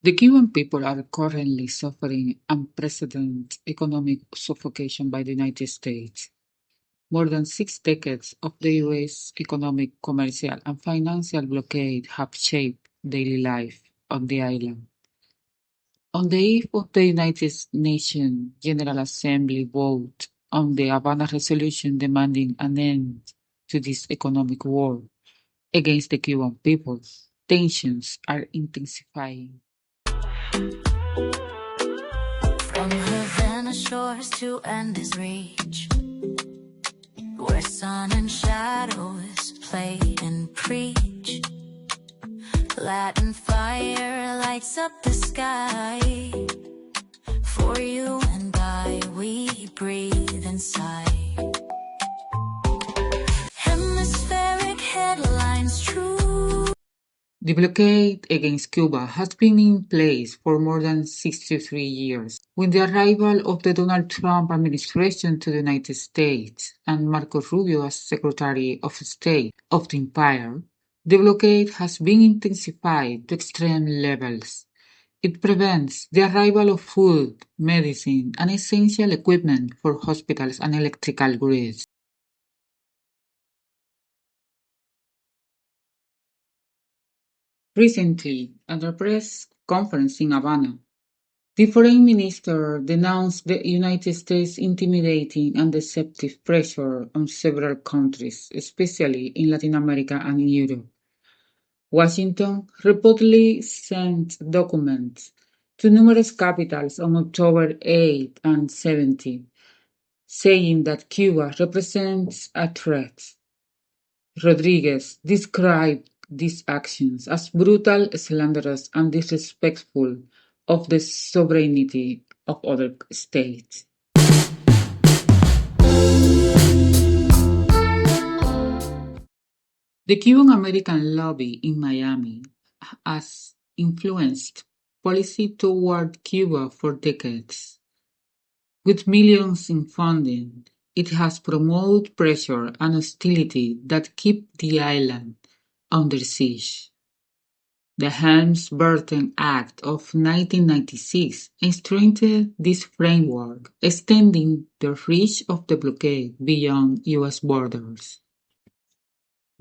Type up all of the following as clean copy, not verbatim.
The Cuban people are currently suffering unprecedented economic suffocation by the United States. More than 6 decades of the U.S. economic, commercial, and financial blockade have shaped daily life on the island. On the eve of the United Nations General Assembly vote on the Havana Resolution demanding an end to this economic war against the Cuban people, tensions are intensifying. From Havana shores to endless reach, where sun and shadows play and preach, Latin fire lights up the sky. For you and I, we breathe inside. Hemispheric headlines true. The blockade against Cuba has been in place for more than 63 years. With the arrival of the Donald Trump administration to the United States and Marco Rubio as Secretary of State of the Empire, the blockade has been intensified to extreme levels. It prevents the arrival of food, medicine, and essential equipment for hospitals and electrical grids. Recently, at a press conference in Havana, the foreign minister denounced the United States' intimidating and deceptive pressure on several countries, especially in Latin America and in Europe. Washington reportedly sent documents to numerous capitals on October 8 and 17, saying that Cuba represents a threat. Rodriguez described these actions as brutal, slanderous, and disrespectful of the sovereignty of other states. The Cuban American lobby in Miami has influenced policy toward Cuba for decades. With millions in funding, it has promoted pressure and hostility that keep the island under siege. The Helms-Burton Act of 1996 strengthened this framework, extending the reach of the blockade beyond U.S. borders.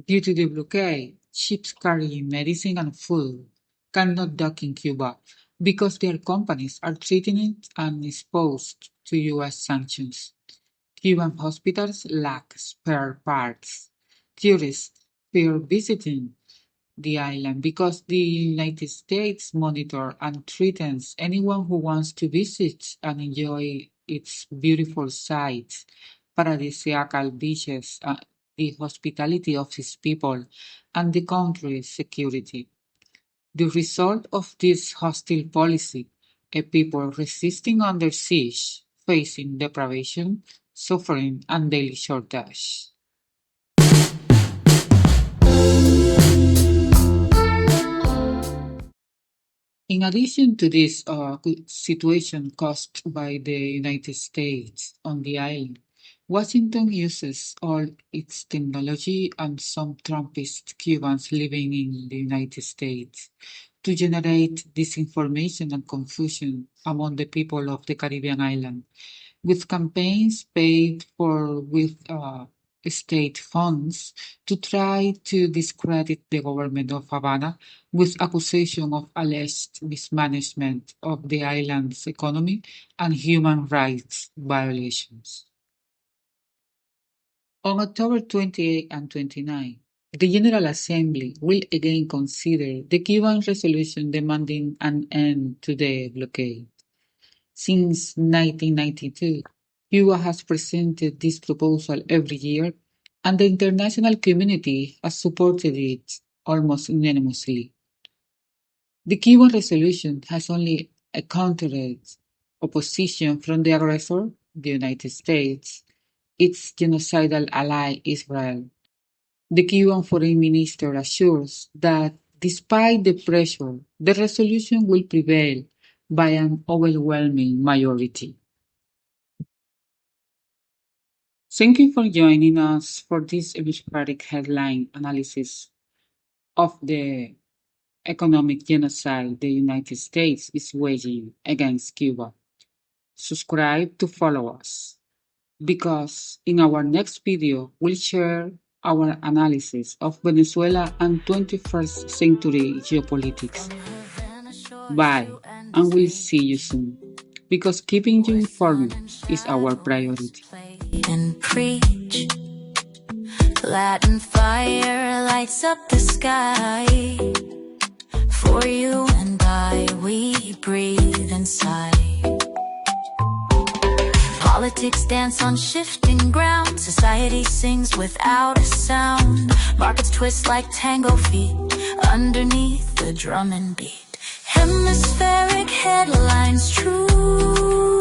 Due to the blockade, ships carrying medicine and food cannot dock in Cuba because their companies are threatened and exposed to U.S. sanctions. Cuban hospitals lack spare parts. Tourists fear visiting the island because the United States monitor and threatens anyone who wants to visit and enjoy its beautiful sights, paradisiacal beaches, the hospitality of its people, and the country's security. The result of this hostile policy, a people resisting under siege, facing deprivation, suffering, and daily shortage. In addition to this situation caused by the United States on the island, Washington uses all its technology and some Trumpist Cubans living in the United States to generate disinformation and confusion among the people of the Caribbean island, with campaigns paid for with state funds to try to discredit the government of Havana with accusation of alleged mismanagement of the island's economy and human rights violations. On October 28 and 29, the General Assembly will again consider the Cuban resolution demanding an end to the blockade. Since 1992, Cuba has presented this proposal every year, and the international community has supported it almost unanimously. The Cuban resolution has only encountered opposition from the aggressor, the United States, its genocidal ally Israel. The Cuban foreign minister assures that despite the pressure, the resolution will prevail by an overwhelming majority. Thank you for joining us for this Hemispheric headline analysis of the economic genocide the United States is waging against Cuba. Subscribe to follow us, because in our next video we'll share our analysis of Venezuela and 21st century geopolitics. Bye, and we'll see you soon, because keeping you informed is our priority. And preach. Latin fire lights up the sky. For you and I, we breathe inside. Politics dance on shifting ground. Society sings without a sound. Markets twist like tango feet underneath the drum and beat. Hemispheric headlines true.